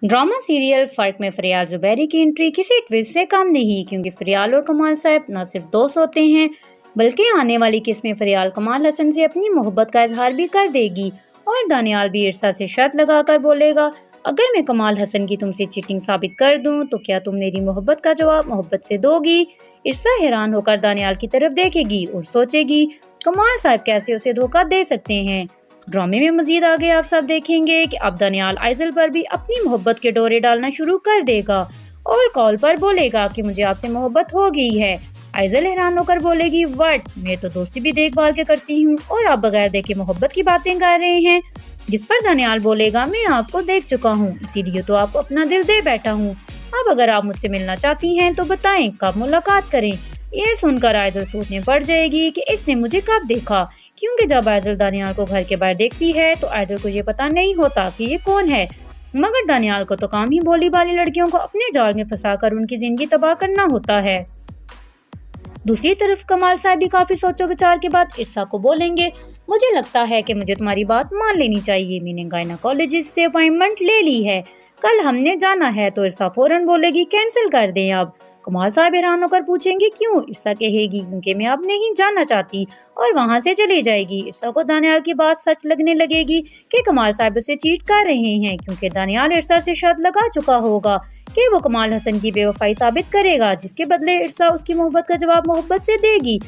Drama serial फर्क में फरियाल ज़ुबैरी की एंट्री किसी ट्विस्ट से कम नहीं, क्योंकि फरियाल और कमाल साहब न सिर्फ दोस्त होते हैं बल्कि आने वाली किस्त में फरियाल कमाल हसन से अपनी मोहब्बत का इजहार भी कर देगी और दानियाल भी इरसा से शर्त लगाकर बोलेगा, अगर मैं कमाल हसन की तुमसे चीटिंग साबित कर दूं तो क्या तुम मेरी मोहब्बत का जवाब मोहब्बत से दोगी। इरसा हैरान होकर दानियाल की तरफ देखेगी और सोचेगी, कमाल साहब कैसे उसे धोखा दे सकते हैं। ड्रामे में मजीद आगे आप सब देखेंगे कि अब दानियाल आइजल पर भी अपनी मोहब्बत के डोरे डालना शुरू कर देगा और कॉल पर बोलेगा कि मुझे आपसे मोहब्बत हो गई है। आइजल हैरान होकर बोलेगी, व्हाट, मैं तो दोस्ती भी देखभाल के करती हूँ और आप बगैर देखे मोहब्बत की बातें कर रहे हैं। जिस पर दानियाल बोलेगा, मैं आपको देख चुका हूँ, इसीलिए तो आपको अपना दिल दे बैठा हूँ। अब अगर आप मुझसे मिलना चाहती हैं तो बताएं कब मुलाकात करें। ये सुनकर आइजल सोचने पड़ जाएगी कि इसने मुझे कब देखा, क्योंकि जब आइजल दानियाल को घर के बाहर देखती है तो आइजल को ये पता नहीं होता कि ये कौन है, मगर दानियाल को तो काम ही भोली भाली लड़कियों को अपने जाल में फंसाकर उनकी जिंदगी तबाह करना होता है। दूसरी तरफ कमाल साहब भी काफी सोचो विचार के बाद इरसा को बोलेंगे, मुझे लगता है कि मुझे तुम्हारी बात मान लेनी चाहिए, मैंने गायनाकोलॉजिस्ट से अपॉइंटमेंट ले ली है, कल हमने जाना है। तो इरसा फौरन बोलेगी, कैंसिल कर दें अब। कमाल साहब हैरान होकर पूछेंगे, क्यों। इरसा कहेगी, क्योंकि मैं अब नहीं जाना चाहती, और वहाँ से चली जाएगी। इरसा को दानियाल की बात सच लगने लगेगी कि कमाल साहब उसे चीट कर रहे हैं, क्योंकि दानियाल इरसा से शर्त लगा चुका होगा कि वो कमाल हसन की बेवफाई साबित करेगा, जिसके बदले इरसा उसकी मोहब्बत का जवाब मोहब्बत से देगी।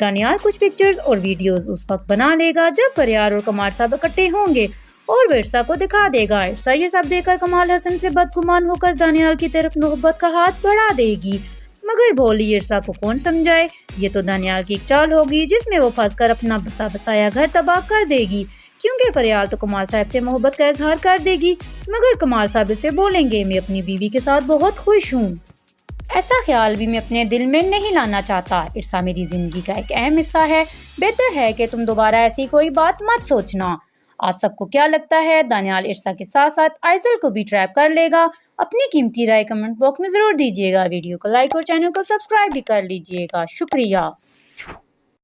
दानियाल कुछ पिक्चर्स और वीडियोस उस वक्त बना लेगा जब फरियाल और कमाल साहब इकट्ठे होंगे और वो इरसा को दिखा देगा। इरसा ये सब देखकर कमाल हसन से बदगुमान होकर दानियाल की तरफ मोहब्बत का हाथ बढ़ा देगी, मगर भोली इरसा को कौन समझाए। ये तो दानियाल की एक चाल होगी जिसमें वो फंसकर अपना बसा बसाया घर तबाह कर देगी, क्योंकि फरियाल तो कमाल साहब से मोहब्बत का इजहार कर देगी, मगर कमाल साहब इसे बोलेंगे, मैं अपनी बीवी के साथ बहुत खुश हूँ, ऐसा ख्याल भी मैं अपने दिल में नहीं लाना चाहता। इरसा मेरी जिंदगी का एक अहम हिस्सा है, बेहतर है कि तुम दोबारा ऐसी कोई बात मत सोचना। आप सबको क्या लगता है, दानियाल इरसा के साथ साथ आइजल को भी ट्रैप कर लेगा? अपनी कीमती राय कमेंट बॉक्स में जरूर दीजिएगा। वीडियो को लाइक और चैनल को सब्सक्राइब भी कर लीजिएगा। शुक्रिया।